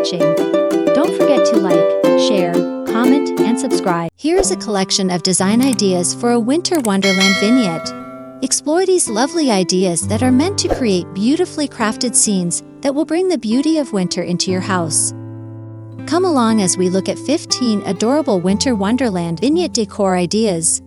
watching. Don't forget to like, share, comment, and subscribe. Here's a collection of design ideas for a winter wonderland vignette. Explore these lovely ideas that are meant to create beautifully crafted scenes that will bring the beauty of winter into your house. Come along as we look at 15 adorable winter wonderland vignette decor ideas.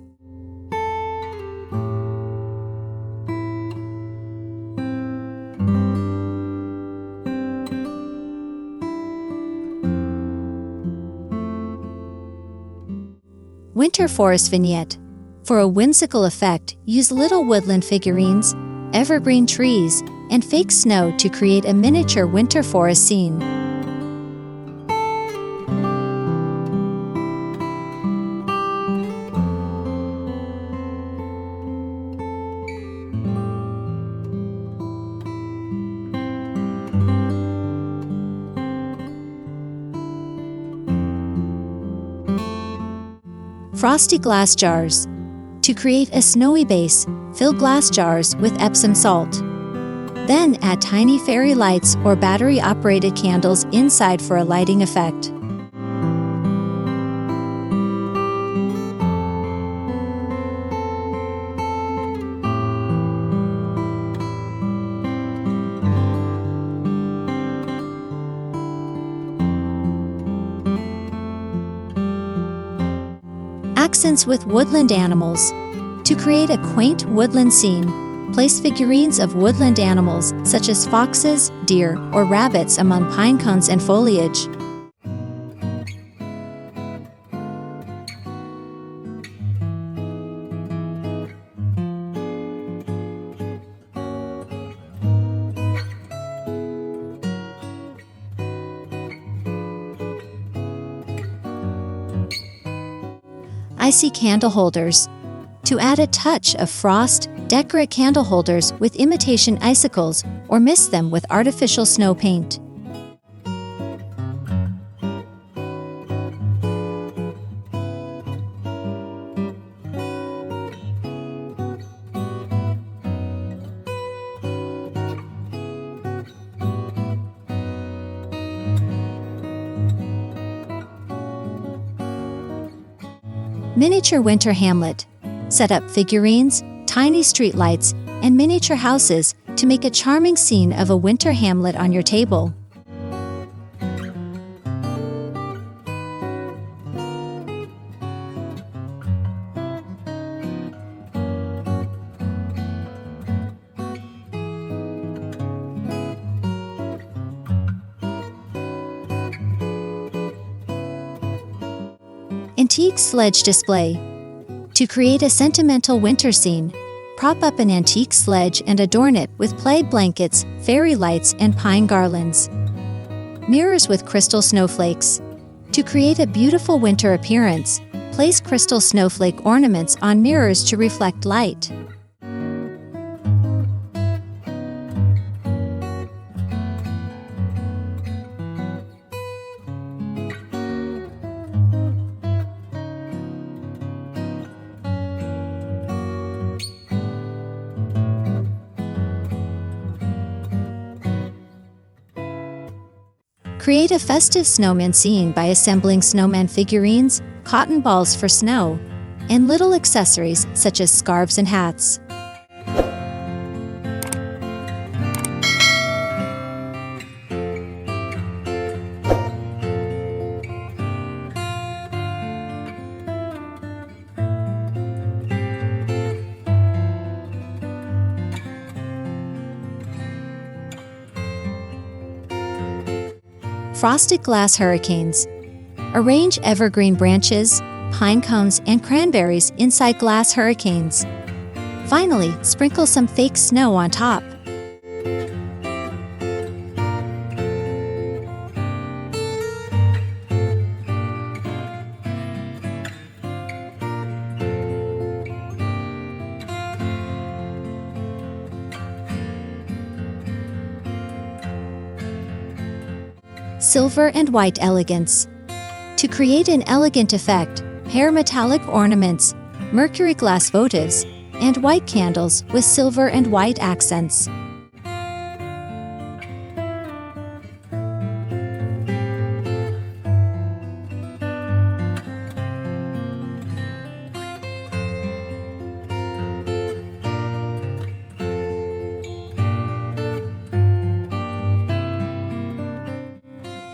Winter Forest Vignette. For a whimsical effect, use little woodland figurines, evergreen trees, and fake snow to create a miniature winter forest scene. Frosty glass jars. To create a snowy base, fill glass jars with Epsom salt. Then add tiny fairy lights or battery-operated candles inside for a lighting effect. Accents with woodland animals. To create a quaint woodland scene, place figurines of woodland animals such as foxes, deer, or rabbits among pine cones and foliage. Icy candle holders. To add a touch of frost, decorate candle holders with imitation icicles or mist them with artificial snow paint. Miniature winter hamlet. Set up figurines, tiny streetlights, and miniature houses to make a charming scene of a winter hamlet on your table. Antique sledge display. To create a sentimental winter scene, prop up an antique sledge and adorn it with plaid blankets, fairy lights, and pine garlands. Mirrors with crystal snowflakes. To create a beautiful winter appearance, place crystal snowflake ornaments on mirrors to reflect light. Create a festive snowman scene by assembling snowman figurines, cotton balls for snow, and little accessories such as scarves and hats. Frosted glass hurricanes. Arrange evergreen branches, pine cones, and cranberries inside glass hurricanes. Finally, sprinkle some fake snow on top. Silver and white elegance. To create an elegant effect, pair metallic ornaments, mercury glass votives, and white candles with silver and white accents.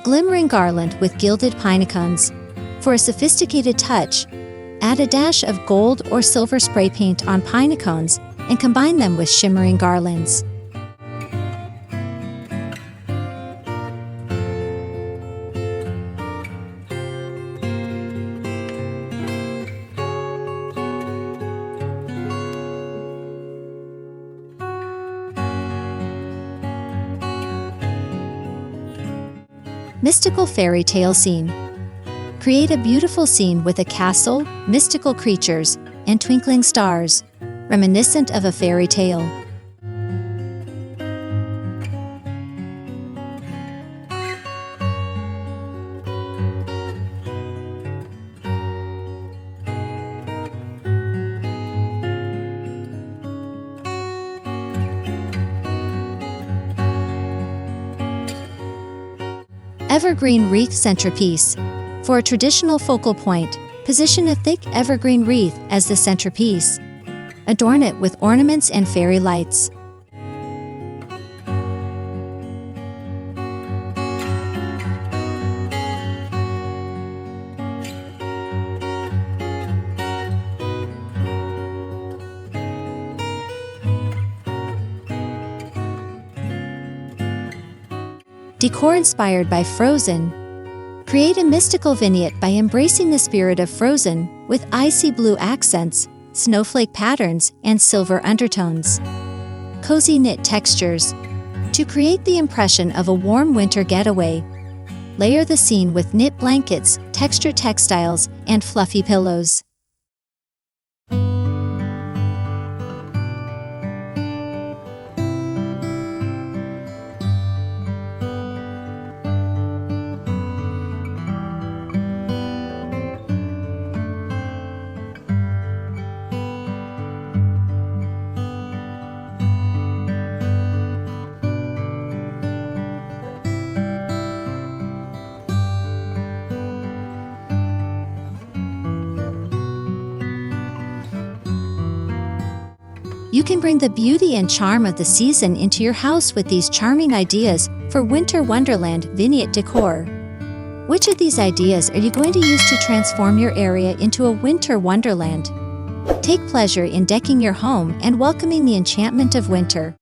Glimmering garland with gilded pine cones. For a sophisticated touch, add a dash of gold or silver spray paint on pine cones and combine them with shimmering garlands. Mystical fairy tale scene. Create a beautiful scene with a castle, mystical creatures, and twinkling stars, reminiscent of a fairy tale. Evergreen wreath centerpiece. For a traditional focal point, position a thick evergreen wreath as the centerpiece. Adorn it with ornaments and fairy lights. Decor inspired by Frozen. Create a mystical vignette by embracing the spirit of Frozen with icy blue accents, snowflake patterns, and silver undertones. Cozy knit textures. To create the impression of a warm winter getaway, layer the scene with knit blankets, textured textiles, and fluffy pillows. You can bring the beauty and charm of the season into your house with these charming ideas for Winter Wonderland Vignette Decor. Which of these ideas are you going to use to transform your area into a winter wonderland? Take pleasure in decking your home and welcoming the enchantment of winter.